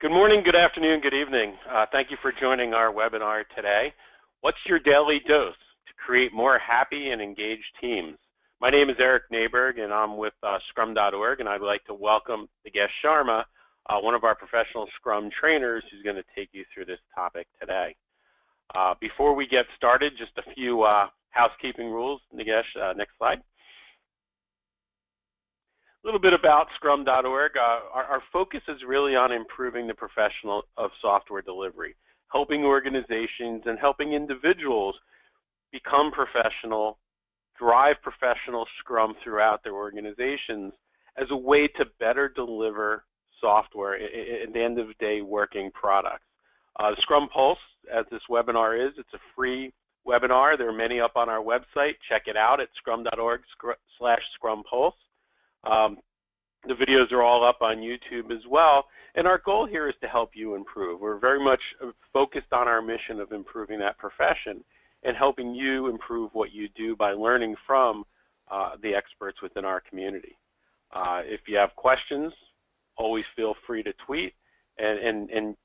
Good morning, good afternoon, good evening. Thank you for joining our webinar today. What's your daily dose to create more happy and engaged teams? My name is Eric Naberg, and I'm with Scrum.org, and I'd like to welcome Nagesh Sharma, one of our professional Scrum trainers, who's going to take you through this topic today. Before we get started, just a few housekeeping rules. Nagesh, next slide. A little bit about Scrum.org. Our focus is really on improving the profession of software delivery, helping organizations and helping individuals become professional, drive professional Scrum throughout their organizations as a way to better deliver software, at the end of the day, working products. Scrum Pulse, as this webinar is, it's a free webinar. There are many up on our website. Check it out at scrum.org/ScrumPulse. The videos are all up on YouTube as well, and our goal here is to help you improve. We're very much focused on our mission of improving that profession and helping you improve what you do by learning from the experts within our community. If you have questions, always feel free to tweet and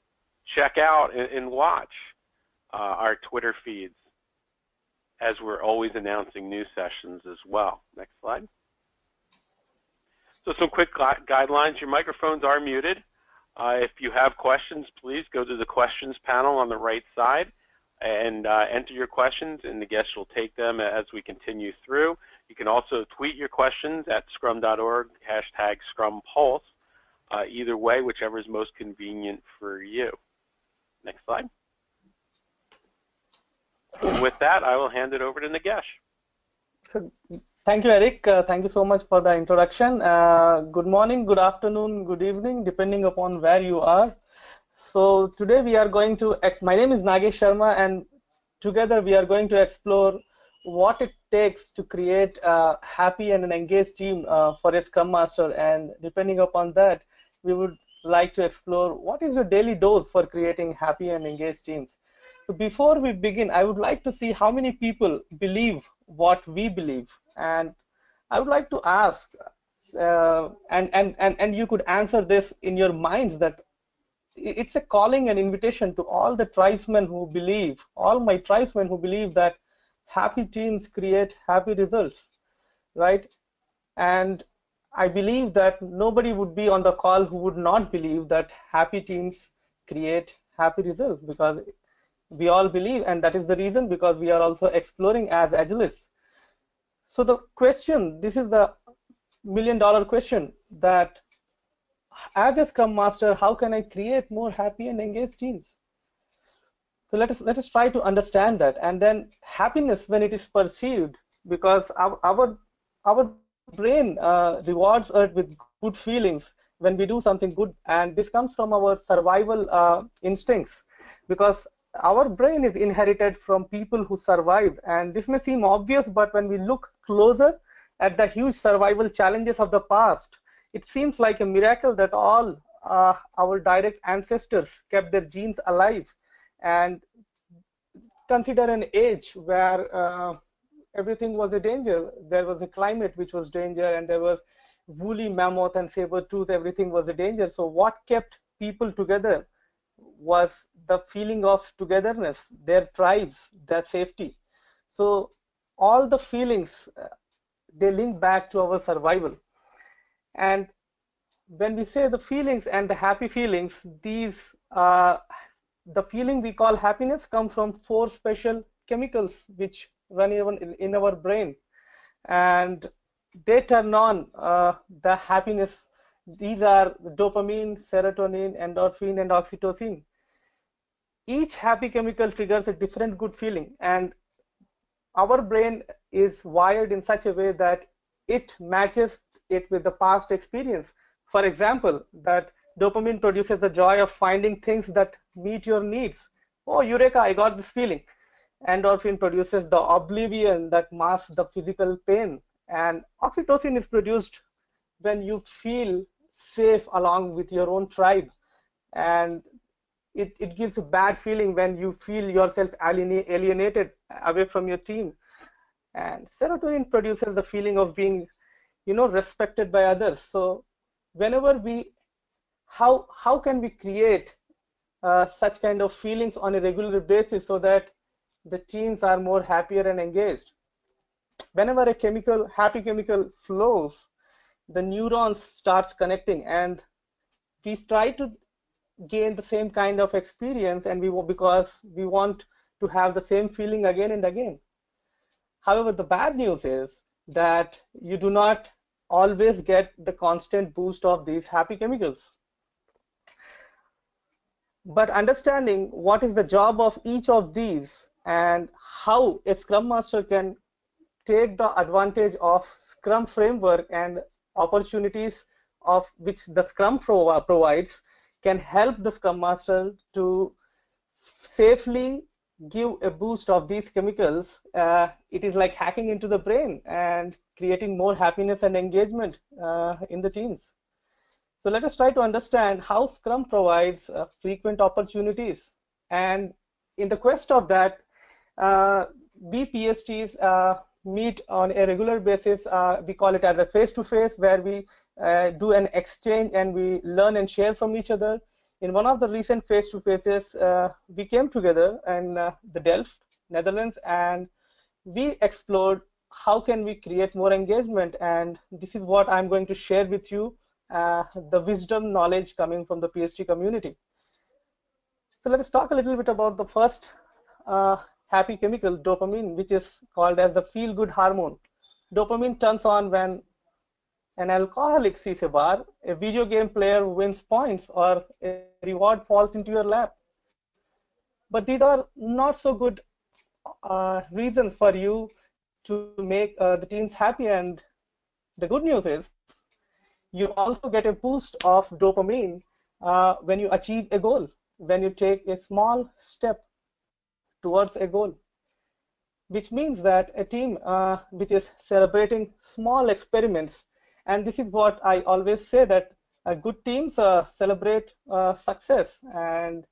check out and watch our Twitter feeds, as we're always announcing new sessions as well. Next slide. So some quick guidelines. Your microphones are muted. If you have questions, please go to the questions panel on the right side and enter your questions, and the guests will take them as we continue through. You can also tweet your questions at scrum.org, #ScrumPulse, either way, whichever is most convenient for you. Next slide. And with that, I will hand it over to Nagesh. Thank you, Eric. Thank you so much for the introduction. Good morning, good afternoon, good evening, depending upon where you are. So today we are going to, my name is Nagesh Sharma, and together we are going to explore what it takes to create a happy and an engaged team for a Scrum Master. And depending upon that, we would like to explore what is your daily dose for creating happy and engaged teams. So before we begin, I would like to see how many people believe what we believe. And I would like to ask, and you could answer this in your minds, that it's a calling and invitation to all the tribesmen who believe, all my tribesmen who believe that happy teams create happy results, right? And I believe that nobody would be on the call who would not believe that happy teams create happy results, because we all believe, and that is the reason because we are also exploring as Agilists. So the question, this is the million-dollar question, that as a Scrum Master, how can I create more happy and engaged teams? So let us try to understand that. And then happiness, when it is perceived, because our brain rewards us with good feelings when we do something good, and this comes from our survival instincts, because our brain is inherited from people who survived. And this may seem obvious, but when we look closer at the huge survival challenges of the past, it seems like a miracle that all our direct ancestors kept their genes alive. And consider an age where everything was a danger. There was a climate which was danger, and there were woolly mammoth and saber-tooth, everything was a danger. So what kept people together was the feeling of togetherness, their tribes, their safety. So all the feelings, they link back to our survival. And when we say the feelings and the happy feelings, these the feeling we call happiness come from 4 special chemicals which run in our brain, and they turn on the happiness. These are dopamine, serotonin, endorphin, and oxytocin. Each happy chemical triggers a different good feeling, and our brain is wired in such a way that it matches it with the past experience. For example, that dopamine produces the joy of finding things that meet your needs. Oh, eureka, I got this feeling. Endorphin produces the oblivion that masks the physical pain. And oxytocin is produced when you feel safe along with your own tribe. And it gives a bad feeling when you feel yourself alienated away from your team. And serotonin produces the feeling of being, respected by others. So whenever we how can we create such kind of feelings on a regular basis so that the teams are more happier and engaged. Whenever a happy chemical flows, the neurons starts connecting, and we try to gain the same kind of experience, and because we want to have the same feeling again and again. However, the bad news is that you do not always get the constant boost of these happy chemicals. But understanding what is the job of each of these and how a Scrum Master can take the advantage of Scrum framework and opportunities of which the Scrum provides can help the Scrum Master to safely give a boost of these chemicals. It is like hacking into the brain and creating more happiness and engagement in the teams. So let us try to understand how Scrum provides frequent opportunities. And in the quest of that, BPSTs meet on a regular basis. We call it as a face-to-face, where we do an exchange and we learn and share from each other. In one of the recent face-to-faces, we came together in the Delft, Netherlands, and we explored how can we create more engagement. And this is what I'm going to share with you, the wisdom knowledge coming from the PhD community. So let us talk a little bit about the first happy chemical, dopamine, which is called as the feel-good hormone. Dopamine turns on when an alcoholic sees a bar, a video game player wins points, or a reward falls into your lap. But these are not so good reasons for you to make the teams happy. And the good news is you also get a boost of dopamine when you achieve a goal, when you take a small step towards a goal, which means that a team which is celebrating small experiments, and this is what I always say, that good teams celebrate success, and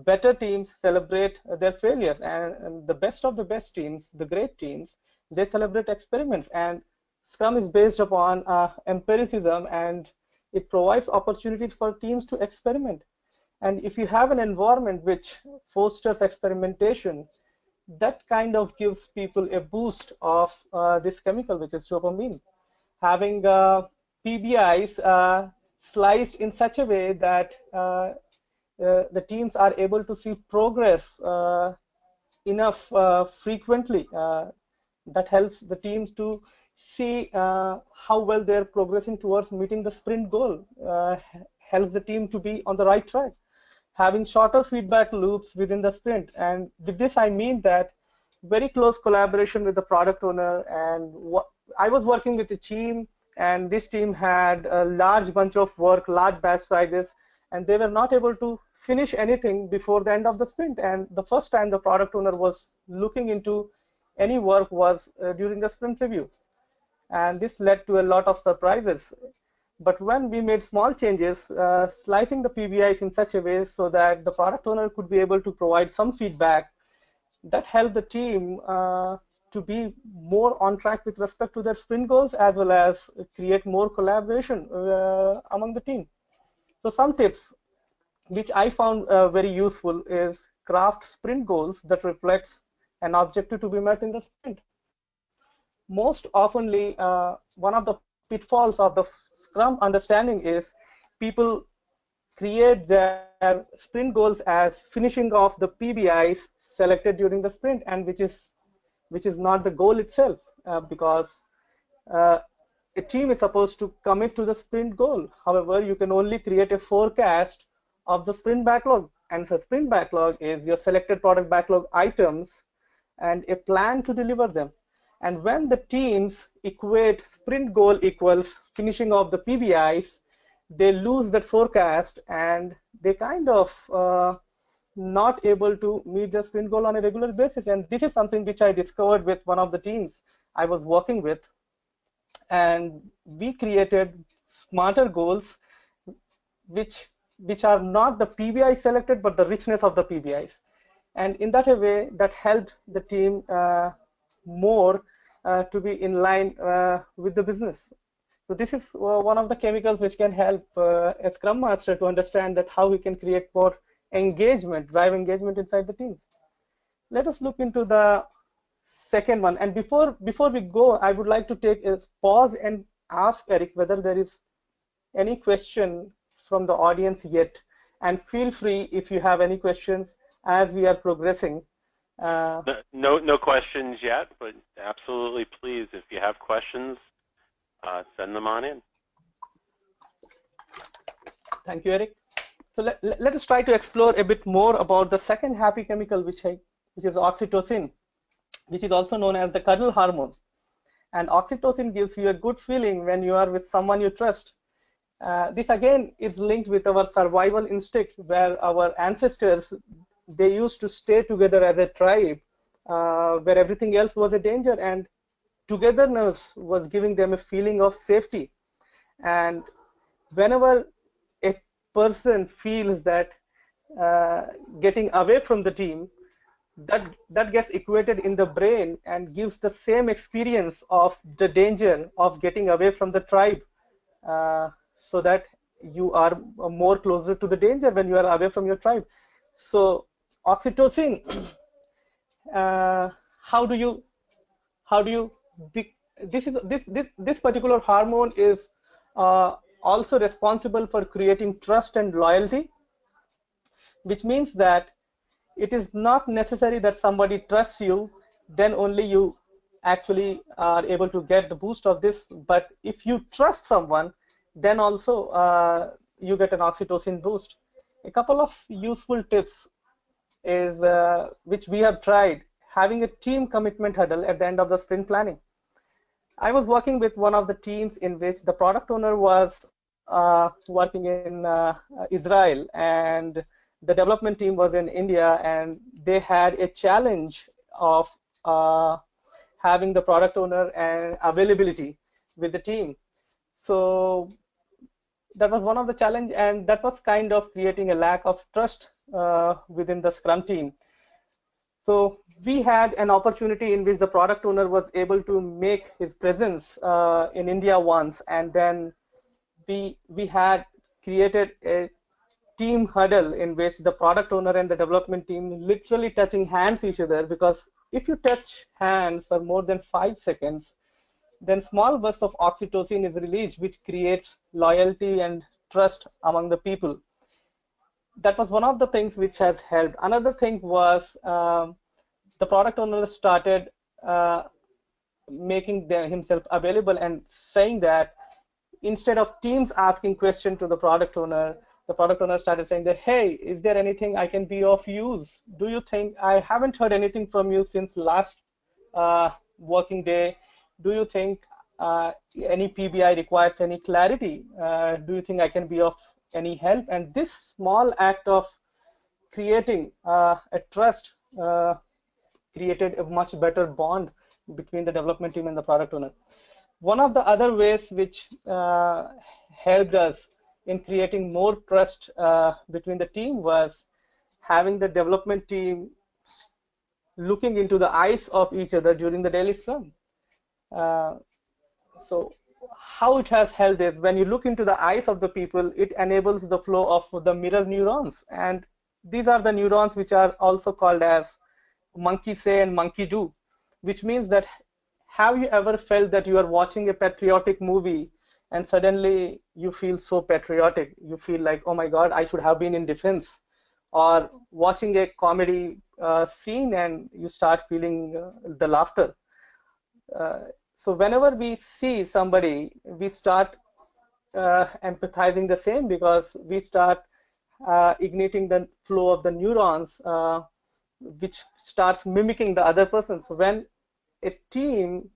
better teams celebrate their failures, and the best of the best teams, the great teams, they celebrate experiments. And Scrum is based upon empiricism, and it provides opportunities for teams to experiment. And if you have an environment which fosters experimentation, that kind of gives people a boost of this chemical, which is dopamine. Having PBIs sliced in such a way that the teams are able to see progress enough frequently, that helps the teams to see how well they're progressing towards meeting the sprint goal, helps the team to be on the right track. Having shorter feedback loops within the sprint. And with this, I mean that very close collaboration with the product owner. And I was working with a team, and this team had a large bunch of work, large batch sizes, and they were not able to finish anything before the end of the sprint. And the first time the product owner was looking into any work was during the sprint review. And this led to a lot of surprises. But when we made small changes, slicing the PBIs in such a way so that the product owner could be able to provide some feedback, that helped the team to be more on track with respect to their sprint goals, as well as create more collaboration among the team. So some tips which I found very useful is craft sprint goals that reflects an objective to be met in the sprint. Most oftenly, one of the pitfalls of the Scrum understanding is people create their sprint goals as finishing off the PBIs selected during the sprint, and which is not the goal itself, because a team is supposed to commit to the sprint goal. However, you can only create a forecast of the sprint backlog, and the sprint backlog is your selected product backlog items and a plan to deliver them. And when the teams equate sprint goal equals finishing off the PBIs, they lose that forecast, and they kind of not able to meet the sprint goal on a regular basis. And this is something which I discovered with one of the teams I was working with. And we created smarter goals which are not the PBI selected, but the richness of the PBIs. And in that way, that helped the team more to be in line with the business. So this is one of the chemicals which can help a Scrum Master to understand that how we can create more engagement, drive engagement inside the teams. Let us look into the second one. And before we go, I would like to take a pause and ask Eric whether there is any question from the audience yet. And feel free if you have any questions as we are progressing. No questions yet, but absolutely please, if you have questions, send them on in. Thank you, Eric. So let us try to explore a bit more about the second happy chemical, which is oxytocin, which is also known as the cuddle hormone. And oxytocin gives you a good feeling when you are with someone you trust. This again is linked with our survival instinct, where our ancestors, they used to stay together as a tribe, where everything else was a danger, and togetherness was giving them a feeling of safety. And whenever a person feels that getting away from the team, that gets equated in the brain and gives the same experience of the danger of getting away from the tribe, so that you are more closer to the danger when you are away from your tribe. So oxytocin, how do you this particular hormone is also responsible for creating trust and loyalty, which means that it is not necessary that somebody trusts you, then only you actually are able to get the boost of this. But if you trust someone, then also you get an oxytocin boost. A couple of useful tips is which we have tried: having a team commitment huddle at the end of the sprint planning. I was working with one of the teams in which the product owner was working in Israel, and the development team was in India, and they had a challenge of having the product owner and availability with the team. So that was one of the challenge, and that was kind of creating a lack of trust within the Scrum team. So we had an opportunity in which the product owner was able to make his presence in India once, and then we had created a team huddle in which the product owner and the development team literally touching hands each other, because if you touch hands for more than 5 seconds, then small bursts of oxytocin is released, which creates loyalty and trust among the people. That was one of the things which has helped. Another thing was the product owner started making himself available and saying that instead of teams asking questions to the product owner started saying that, hey, is there anything I can be of use? Do you think, I haven't heard anything from you since last working day. Do you think any PBI requires any clarity? Do you think I can be of any help? And this small act of creating a trust created a much better bond between the development team and the product owner. One of the other ways which helped us in creating more trust between the team was having the development team looking into the eyes of each other during the daily scrum. So how it has helped is when you look into the eyes of the people, it enables the flow of the mirror neurons. And these are the neurons which are also called as monkey say and monkey do, which means that, have you ever felt that you are watching a patriotic movie and suddenly you feel so patriotic? You feel like, oh my God, I should have been in defense. Or watching a comedy scene and you start feeling the laughter. So whenever we see somebody, we start empathizing the same, because we start igniting the flow of the neurons, which starts mimicking the other person. So when a team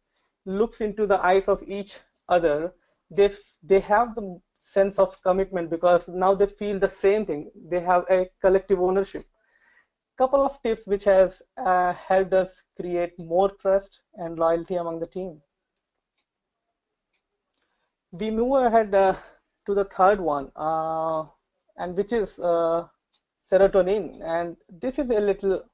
looks into the eyes of each other, they have the sense of commitment, because now they feel the same thing. They have a collective ownership. Couple of tips which has helped us create more trust and loyalty among the team. We move ahead to the third one, and which is serotonin. And this is a little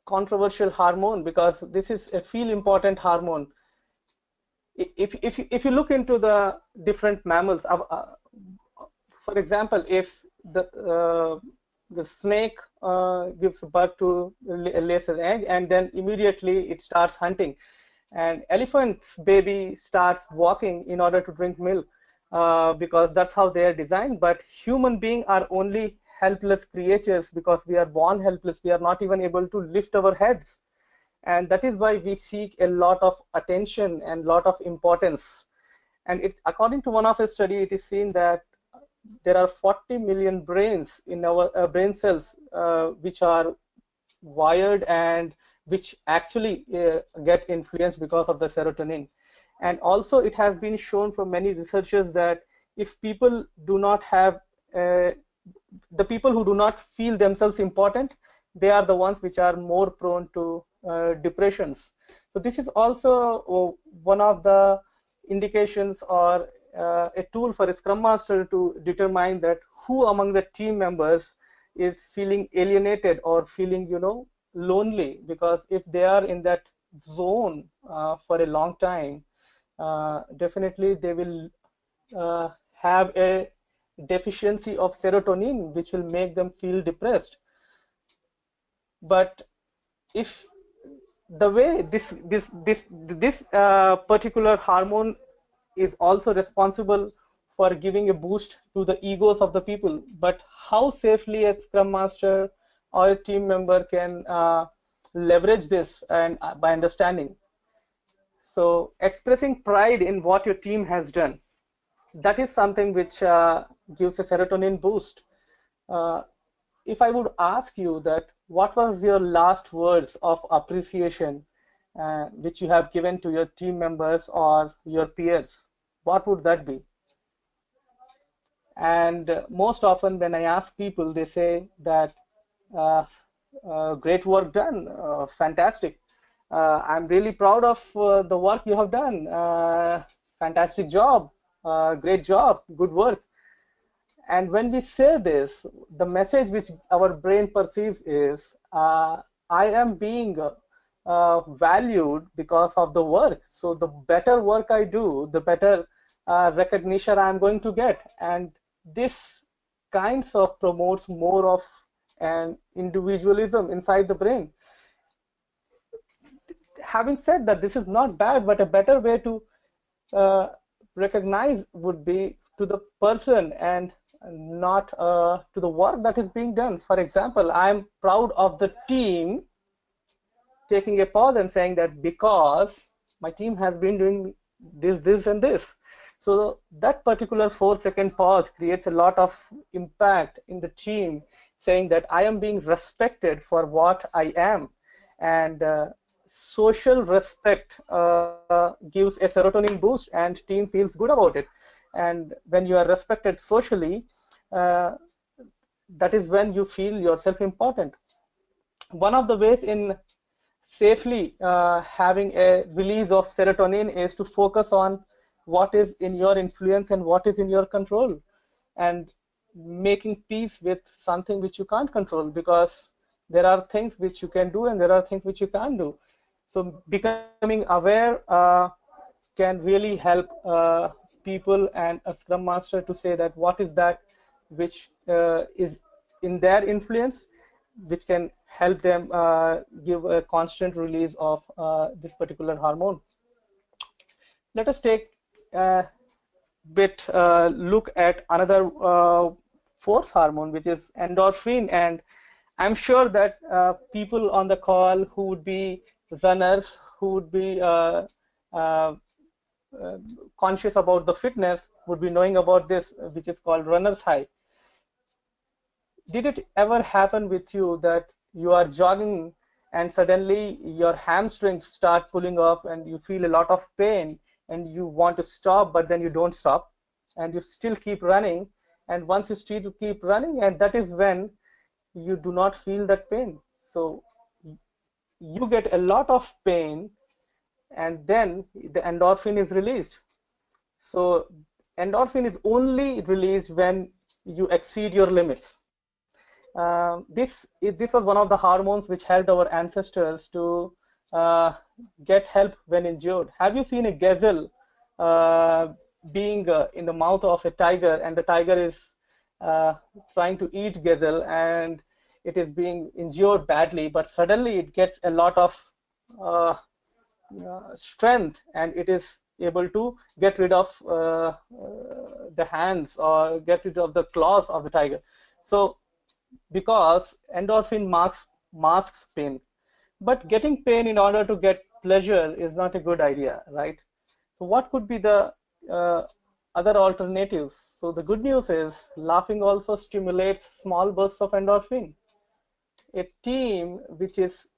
controversial hormone, because this is a feel important hormone. if you look into the different mammals, for example, if the snake gives birth to lays an egg, and then immediately it starts hunting, and elephant's baby starts walking in order to drink milk, because that's how they are designed. But human beings are only helpless creatures because we are born helpless. We are not even able to lift our heads, and that is why we seek a lot of attention and lot of importance. And according to one of a study, it is seen that there are 40 million brains in our brain cells, which are wired and which actually get influenced because of the serotonin. And also it has been shown from many researchers that if people do not have the people who do not feel themselves important, they are the ones which are more prone to depressions. So this is also one of the indications, or a tool for a Scrum Master to determine that who among the team members is feeling alienated or feeling, lonely. Because if they are in that zone for a long time, definitely they will have a deficiency of serotonin, which will make them feel depressed. But if the way this particular hormone is also responsible for giving a boost to the egos of the people, but how safely a Scrum Master or a team member can leverage this, and by understanding. So expressing pride in what your team has done, that is something which gives a serotonin boost. If I would ask you that, what was your last words of appreciation which you have given to your team members or your peers, what would that be? And most often when I ask people, they say that uh, great work done, fantastic. I'm really proud of the work you have done. Fantastic job, great job, good work. And when we say this, the message which our brain perceives is, I am being valued because of the work. So the better work I do, the better recognition I'm going to get. And this kinds of promotes more of an individualism inside the brain. Having said that, this is not bad, but a better way to recognize would be to the person and not to the work that is being done. For example, I'm proud of the team, taking a pause and saying that because my team has been doing this, and this. So that particular 4-second pause creates a lot of impact in the team, saying that I am being respected for what I am. And social respect gives a serotonin boost, and team feels good about it. And when you are respected socially, that is when you feel yourself important. One of the ways in safely having a release of serotonin is to focus on what is in your influence and what is in your control, and making peace with something which you can't control, because there are things which you can do and there are things which you can't do. So becoming aware can really help people and a Scrum Master to say that what is that which is in their influence, which can help them give a constant release of this particular hormone. Let us take a bit look at another force hormone, which is endorphin. And I'm sure that people on the call who would be runners, who would be uh, conscious about the fitness, would be knowing about this, which is called runner's high. Did it ever happen with you that you are jogging and suddenly your hamstrings start pulling up and you feel a lot of pain and you want to stop, but then you don't stop and you still keep running? And once you still keep running, and that is when you do not feel that pain. So you get a lot of pain, and then the endorphin is released. So endorphin is only released when you exceed your limits. This was one of the hormones which helped our ancestors to get help when injured. Have you seen a gazelle being in the mouth of a tiger, and the tiger is trying to eat gazelle, and it is being injured badly, but suddenly it gets a lot of strength, and it is able to get rid of the hands or get rid of the claws of the tiger. So because endorphin masks pain, but getting pain in order to get pleasure is not a good idea, right? So what could be the uh, other alternatives? So the good news is laughing also stimulates small bursts of endorphin. A team which is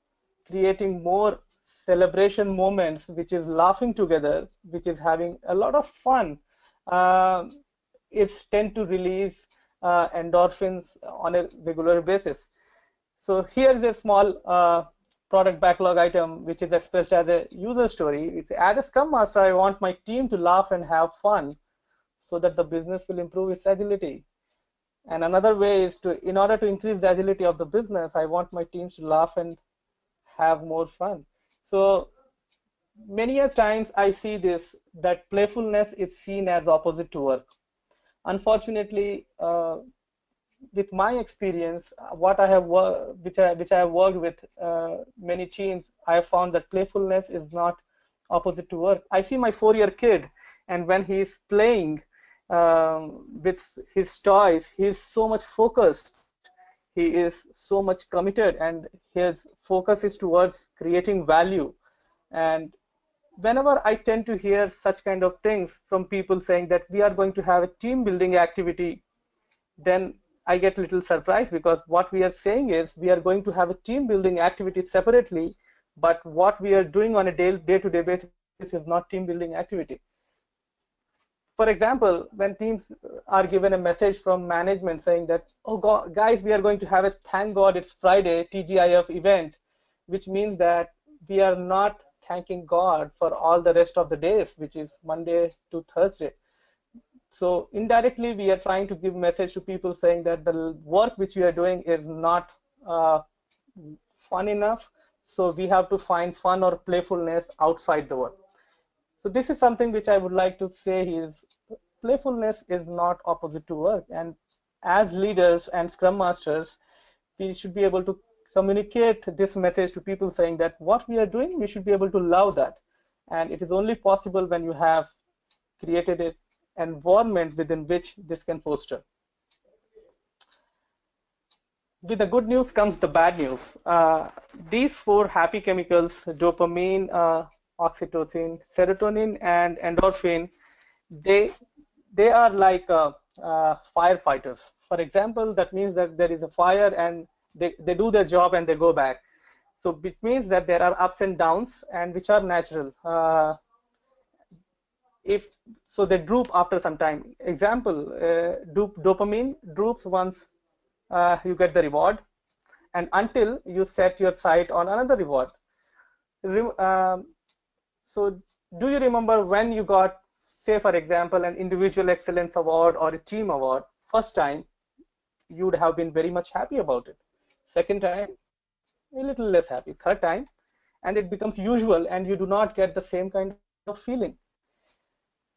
creating more celebration moments, which is laughing together, which is having a lot of fun, uh, is tend to release endorphins on a regular basis. So here's a small product backlog item, which is expressed as a user story. It's, as a Scrum Master, I want my team to laugh and have fun so that the business will improve its agility. And another way is to, in order to increase the agility of the business, I want my teams to laugh and have more fun. So many a times I see this, that playfulness is seen as opposite to work. Unfortunately, with my experience, what I have which I have worked with many teams, I have found that playfulness is not opposite to work. I see my 4-year kid, and when he is playing with his toys, he is so much focused. He is so much committed, and his focus is towards creating value. And whenever I tend to hear such kind of things from people saying that we are going to have a team building activity, then I get a little surprised, because what we are saying is we are going to have a team building activity separately, but what we are doing on a day-to-day basis is not team building activity. For example, when teams are given a message from management saying that, oh God, guys, we are going to have a thank God it's Friday TGIF event, which means that we are not thanking God for all the rest of the days, which is Monday to Thursday. So indirectly, we are trying to give message to people saying that the work which we are doing is not fun enough. So we have to find fun or playfulness outside the work. So this is something which I would like to say is playfulness is not opposite to work. And as leaders and Scrum Masters, we should be able to communicate this message to people saying that what we are doing, we should be able to love that. And it is only possible when you have created an environment within which this can foster. With the good news comes the bad news. These 4 happy chemicals, dopamine, oxytocin, serotonin, and endorphin, they are like firefighters. For example, that means that there is a fire and they do their job and they go back. So it means that there are ups and downs, and which are natural. If so, they droop after some time. Example, dopamine droops once you get the reward, and until you set your sight on another reward. So do you remember when you got, say for example, an individual excellence award or a team award? First time, you would have been very much happy about it. Second time, a little less happy. Third time, and it becomes usual, and you do not get the same kind of feeling.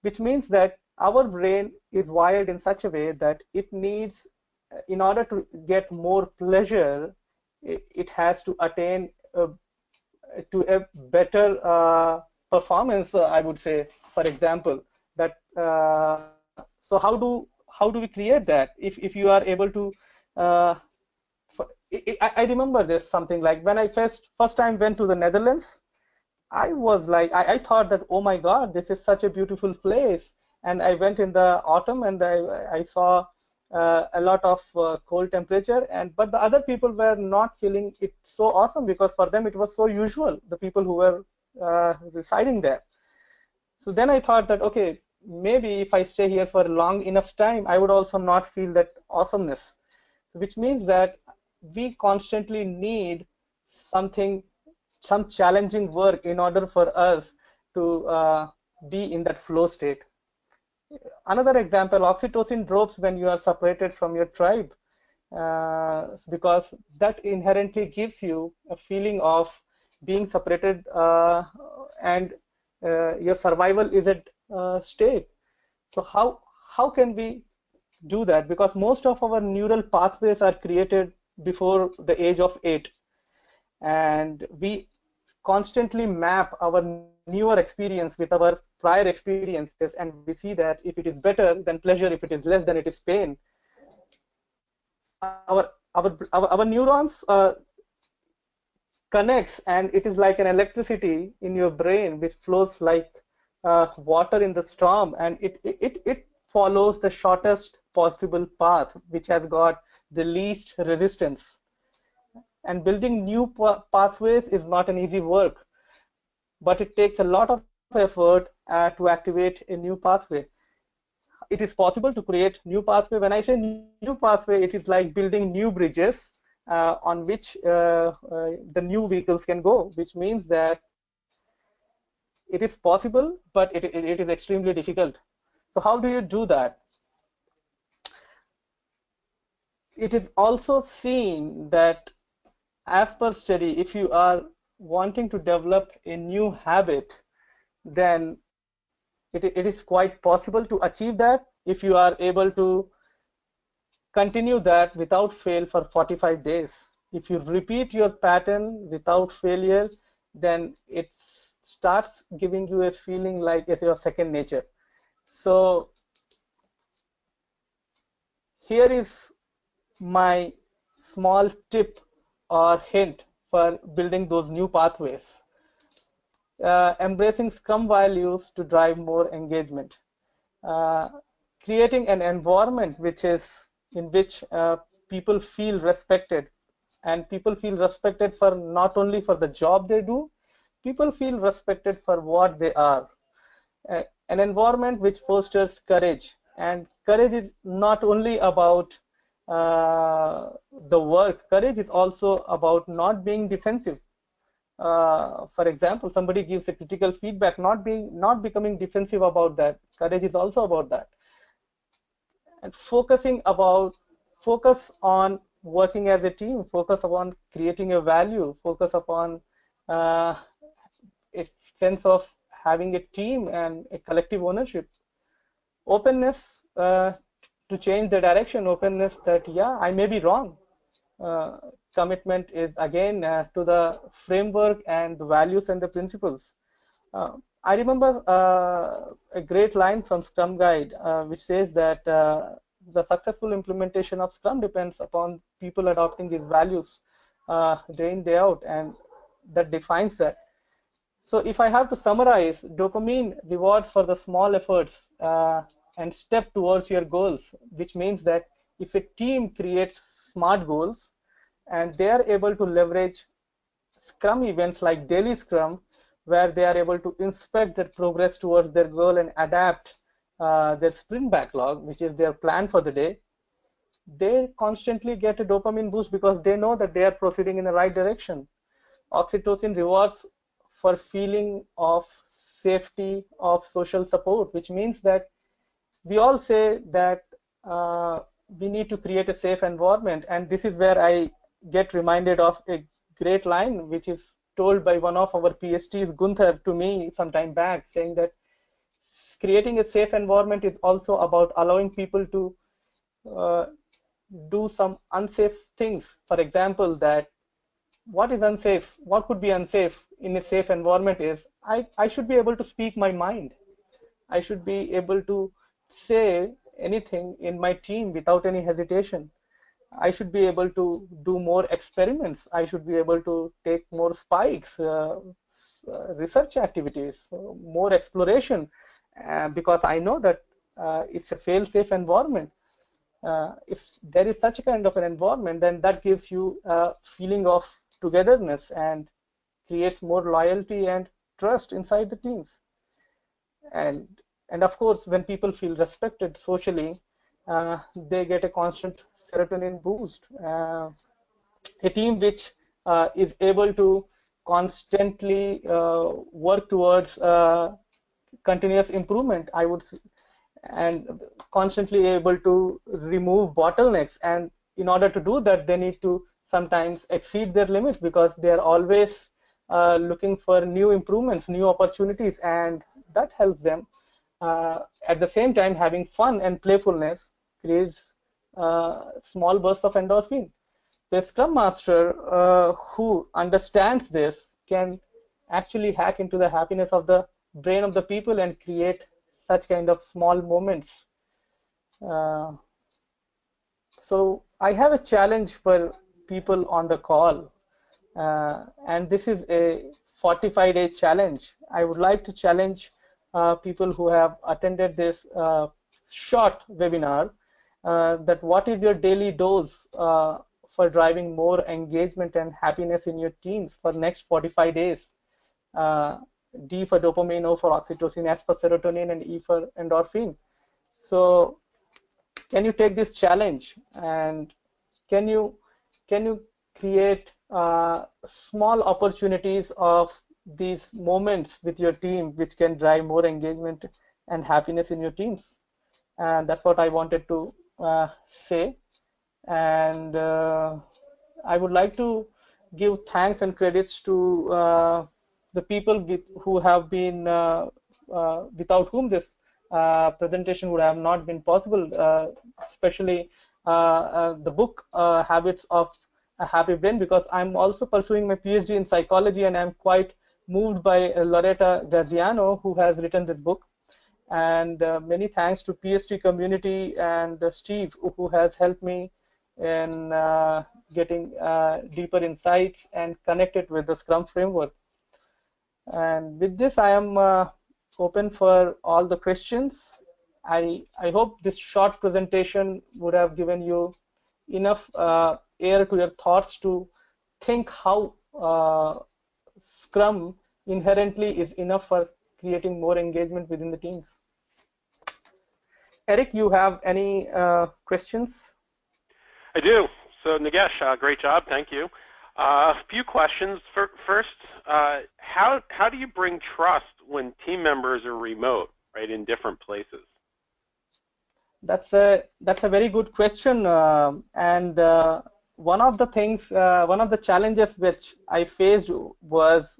Which means that our brain is wired in such a way that it needs, in order to get more pleasure, it has to attain to a better performance, I would say. For example, that so how do we create that? If you are able to I remember this something like when I first time went to the Netherlands, I was like, I thought that, oh my God, this is such a beautiful place. And I went in the autumn, and I saw a lot of cold temperature, but the other people were not feeling it so awesome, because for them it was so usual, the people who were residing there. So then I thought that, okay, maybe if I stay here for a long enough time, I would also not feel that awesomeness. Which means that we constantly need some challenging work in order for us to be in that flow state. Another example, oxytocin drops when you are separated from your tribe, because that inherently gives you a feeling of being separated, and your survival is at state. So how can we do that? Because most of our neural pathways are created before the age of 8, and we constantly map our newer experience with our prior experiences, and we see that if it is better, then pleasure; if it is less, then it is pain. Our neurons connects, and it is like an electricity in your brain which flows like water in the storm, and it follows the shortest possible path which has got the least resistance. And building new pathways is not an easy work, but it takes a lot of effort to activate a new pathway. It is possible to create new pathway. When I say new pathway, it is like building new bridges on which the new vehicles can go, which means that it is possible, but it is extremely difficult. So how do you do that? It is also seen that, as per study, if you are wanting to develop a new habit, then it is quite possible to achieve that if you are able to continue that without fail for 45 days. If you repeat your pattern without failure, then it starts giving you a feeling like it's your second nature. So here is my small tip or hint for building those new pathways. Embracing Scrum values to drive more engagement. Uh, Creating an environment in which people feel respected, and people feel respected for not only for the job they do, people feel respected for what they are. An environment which fosters courage, and courage is not only about the work. Courage is also about not being defensive. For example, somebody gives a critical feedback, not becoming defensive about that. Courage is also about that. And focus on working as a team, focus upon creating a value, focus upon uh, a sense of having a team and a collective ownership. Openness to change the direction, openness that, yeah, I may be wrong. uh, Commitment is again to the framework and the values and the principles. I remember a great line from Scrum Guide, which says that the successful implementation of Scrum depends upon people adopting these values day in, day out, and that defines that. So if I have to summarize, dopamine rewards for the small efforts and step towards your goals, which means that if a team creates smart goals and they are able to leverage Scrum events like daily Scrum, where they are able to inspect their progress towards their goal and adapt their sprint backlog, which is their plan for the day, they constantly get a dopamine boost because they know that they are proceeding in the right direction. Oxytocin rewards for feeling of safety, of social support, which means that we all say that we need to create a safe environment. And this is where I get reminded of a great line which is told by one of our PhDs, Gunther, to me some time back, saying that creating a safe environment is also about allowing people to uh, do some unsafe things. For example, that what is unsafe, what could be unsafe in a safe environment is I should be able to speak my mind. I should be able to say anything in my team without any hesitation. I should be able to do more experiments. I should be able to take more spikes, research activities, more exploration, because I know that it's a fail-safe environment. If there is such a kind of an environment, then that gives you a feeling of togetherness and creates more loyalty and trust inside the teams. And of course, when people feel respected socially, they get a constant serotonin boost. A team which is able to constantly work towards continuous improvement, I would say, and constantly able to remove bottlenecks. And in order to do that, they need to sometimes exceed their limits because they are always looking for new improvements, new opportunities, and that helps them at the same time, having fun and playfulness creates small bursts of endorphin. The Scrum Master who understands this can actually hack into the happiness of the brain of the people and create such kind of small moments. Uh, so I have a challenge for people on the call, and this is a 45-day challenge. I would like to challenge people who have attended this short webinar that what is your daily dose for driving more engagement and happiness in your teams for next 45 days. D for dopamine, O for oxytocin, S for serotonin, and E for endorphin. So can you take this challenge, and can you create small opportunities of these moments with your team which can drive more engagement and happiness in your teams? And that's what I wanted to say. And I would like to give thanks and credits to the people who have been without whom this presentation would have not been possible, especially the book Habits of a Happy Brain, because I'm also pursuing my PhD in psychology, and I'm quite moved by Loretta Graziano, who has written this book. And many thanks to PhD community and Steve, who has helped me in getting deeper insights and connected with the Scrum framework. And with this, I am open for all the questions. I hope this short presentation would have given you enough air to your thoughts to think how Scrum inherently is enough for creating more engagement within the teams. Eric, you have any questions? I do. So Nagesh, great job. Thank you. A few questions. First, how do you bring trust when team members are remote, right, in different places? That's a very good question. And one of the things, one of the challenges which I faced was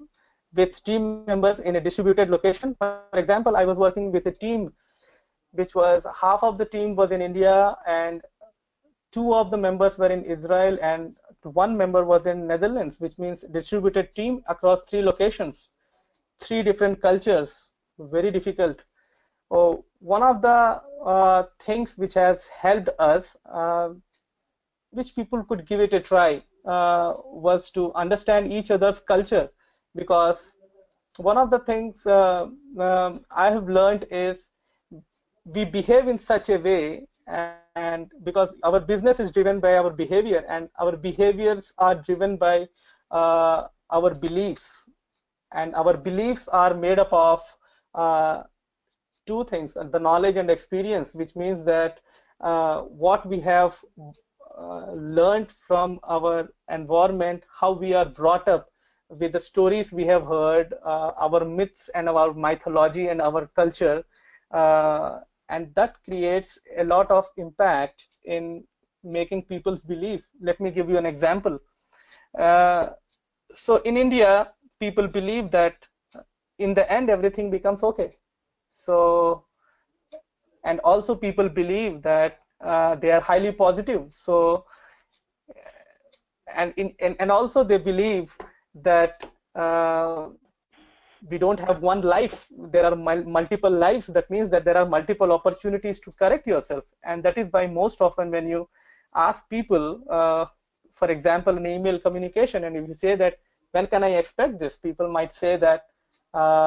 with team members in a distributed location. For example, I was working with a team which was half of the team was in India, and two of the members were in Israel, and one member was in Netherlands, which means distributed team across 3 locations, 3 different cultures, very difficult. Oh, one of the things which has helped us, which people could give it a try, was to understand each other's culture, because one of the things I have learned is we behave in such a way, and because our business is driven by our behavior, and our behaviors are driven by our beliefs, and our beliefs are made up of 2 things: the knowledge and experience, which means that what we have learned from our environment, how we are brought up with the stories we have heard, our myths and our mythology and our culture, and that creates a lot of impact in making people's belief. Let me give you an example. So in India, people believe that in the end everything becomes okay. So, and also people believe that they are highly positive. So, and also they believe that we don't have one life, there are multiple lives. That means that there are multiple opportunities to correct yourself, and that is why most often when you ask people, for example, in email communication, and if you say that when can I expect this, people might say that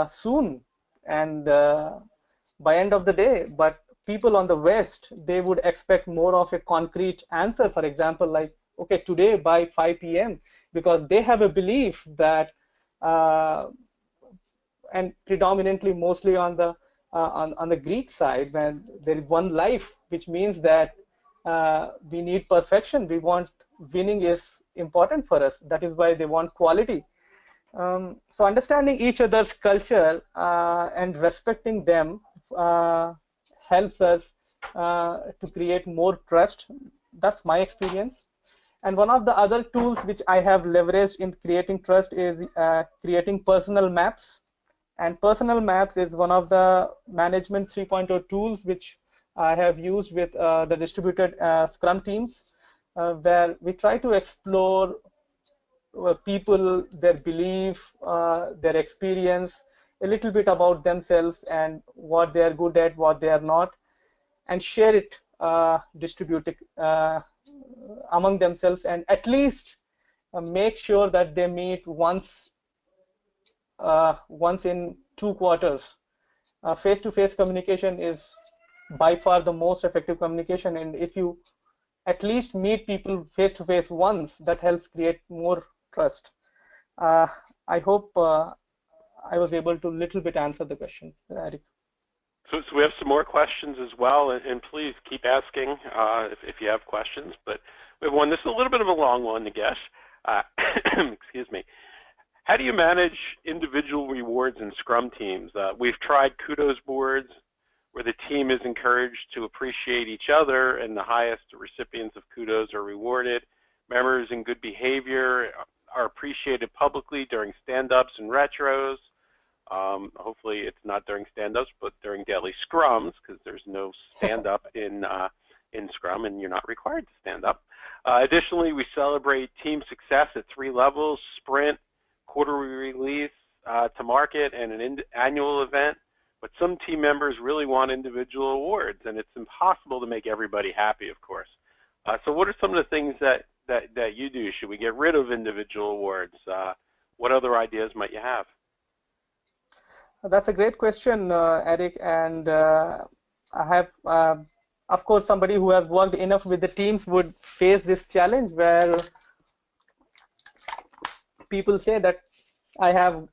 soon, and by end of the day. But people on the West, they would expect more of a concrete answer, for example, like, okay, today by 5 p.m., because they have a belief that and predominantly mostly on the Greek side, when there is one life, which means that we need perfection. We want winning is important for us. That is why they want quality. So understanding each other's culture and respecting them helps us to create more trust. That's my experience. And one of the other tools which I have leveraged in creating trust is creating personal maps And personal maps is one of the management 3.0 tools which I have used with the distributed Scrum teams, where we try to explore people, their belief, their experience, a little bit about themselves and what they are good at, what they are not, and share it, distribute it among themselves, and at least make sure that they meet once in 2 quarters. Face-to-face communication is by far the most effective communication, and if you at least meet people face-to-face once, that helps create more trust. I hope I was able to little bit answer the question, Eric. So we have some more questions as well, and please keep asking if you have questions. But we have one. This is a little bit of a long one, Nagesh. Excuse me. How do you manage individual rewards in Scrum teams? We've tried kudos boards where the team is encouraged to appreciate each other, and the highest recipients of kudos are rewarded. Members in good behavior are appreciated publicly during stand-ups and retros. Hopefully it's not during stand-ups, but during daily scrums, because there's no stand-up in Scrum, and you're not required to stand up. Additionally, we celebrate team success at 3 levels: sprint, quarterly release to market, and an annual event. But some team members really want individual awards, and it's impossible to make everybody happy, of course. So what are some of the things that you do? Should we get rid of individual awards? What other ideas might you have? That's a great question, Eric, and I have, of course, somebody who has worked enough with the teams would face this challenge where people say that I have,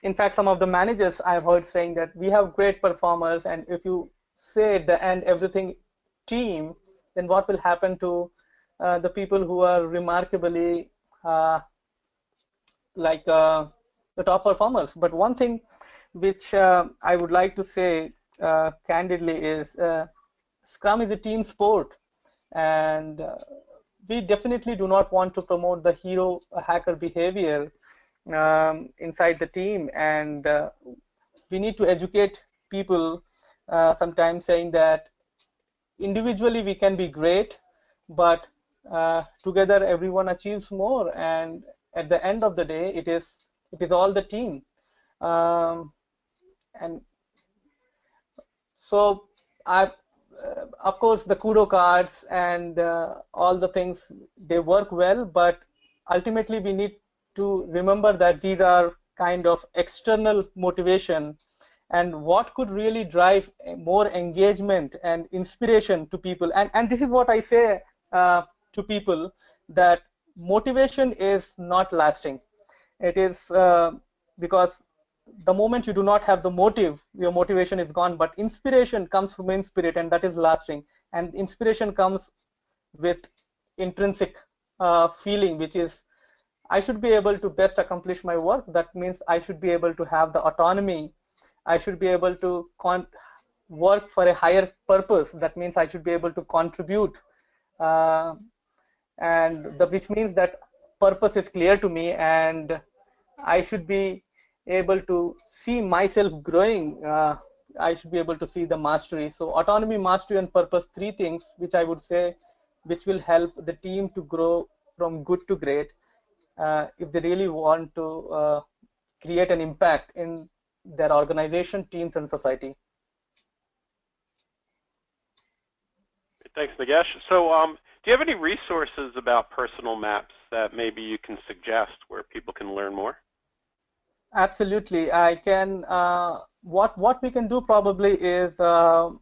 in fact, some of the managers I've heard saying that we have great performers, and if you say at the end everything team, then what will happen to the people who are remarkably like the top performers? But one thing which I would like to say candidly is Scrum is a team sport, and we definitely do not want to promote the hero hacker behavior inside the team, and we need to educate people, sometimes saying that individually we can be great, but together everyone achieves more, and at the end of the day it is all the team. And so of course the kudo cards and all the things, they work well, but ultimately we need to remember that these are kind of external motivation, and what could really drive more engagement and inspiration to people. And this is what I say to people, that motivation is not lasting. It is because the moment you do not have the motive, your motivation is gone. But inspiration comes from inspirit, and that is lasting. And inspiration comes with intrinsic feeling, which is I should be able to best accomplish my work. That means I should be able to have the autonomy. I should be able to work for a higher purpose. That means I should be able to contribute, which means that purpose is clear to me, and I should be able to see myself growing. I should be able to see the mastery. So autonomy, mastery, and purpose, 3 things which I would say which will help the team to grow from good to great if they really want to create an impact in their organization, teams, and society. Thanks, Nagesh. So do you have any resources about personal maps that maybe you can suggest where people can learn more? Absolutely. I can. What we can do probably is I'm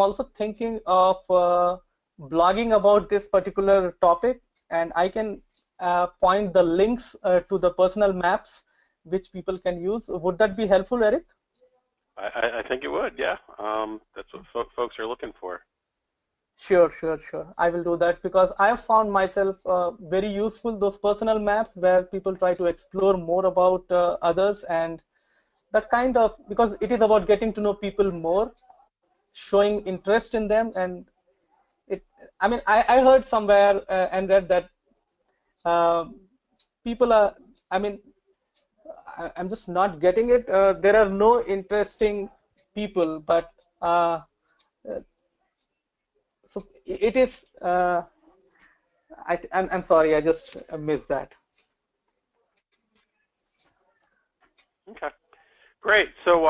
also thinking of blogging about this particular topic, and I can point the links to the personal maps which people can use. Would that be helpful, Eric? I think it would, yeah. That's what folks are looking for. Sure. I will do that, because I have found myself very useful, those personal maps where people try to explore more about others, and that kind of, because it is about getting to know people more, showing interest in them. And I mean, I heard somewhere and read that people are, I mean, I'm just not getting it. There are no interesting people, but so it is. I'm sorry, I just missed that. Okay, great. So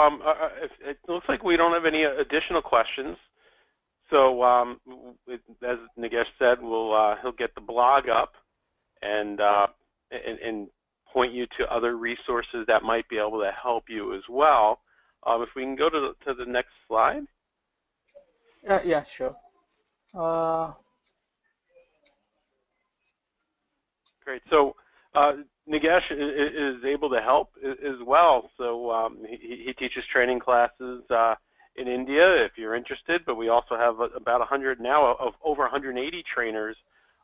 it looks like we don't have any additional questions. So as Nagesh said, he'll get the blog up and point you to other resources that might be able to help you as well. If we can go to the next slide. Yeah, sure. Great. So Nagesh is able to help as well. So he teaches training classes in India if you're interested, but we also have about 100 now of over 180 trainers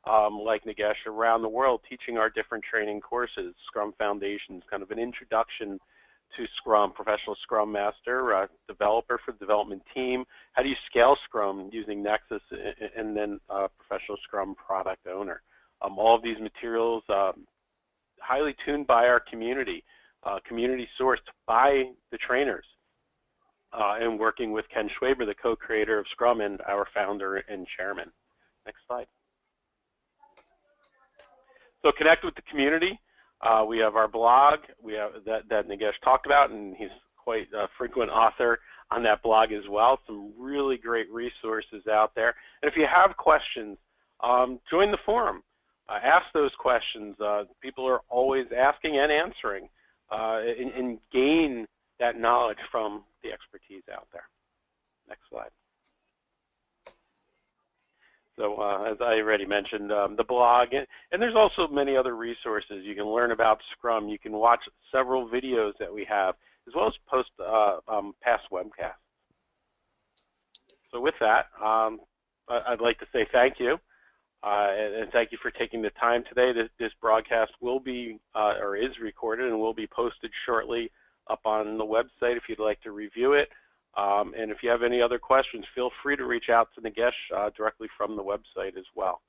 like Nagesh around the world teaching our different training courses. Scrum Foundations, kind of an introduction to Scrum, professional Scrum Master, developer for the development team. How do you scale Scrum using Nexus, and then professional Scrum product owner. All of these materials highly tuned by our community, community sourced by the trainers, and working with Ken Schwaber, the co-creator of Scrum and our founder and chairman. Next slide. So connect with the community. We have our blog that Nagesh talked about, and he's quite a frequent author on that blog as well. Some really great resources out there. And if you have questions, join the forum. Ask those questions. People are always asking and answering, and gain that knowledge from the expertise out there. Next slide. So as I already mentioned, the blog, and there's also many other resources. You can learn about Scrum. You can watch several videos that we have, as well as post past webcasts. So with that, I'd like to say thank you. And thank you for taking the time today. This broadcast will be, or is recorded and will be posted shortly up on the website if you'd like to review it. And if you have any other questions, feel free to reach out to Nagesh directly from the website as well.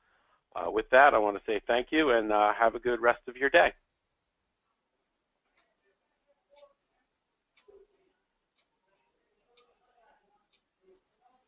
With that, I want to say thank you and have a good rest of your day.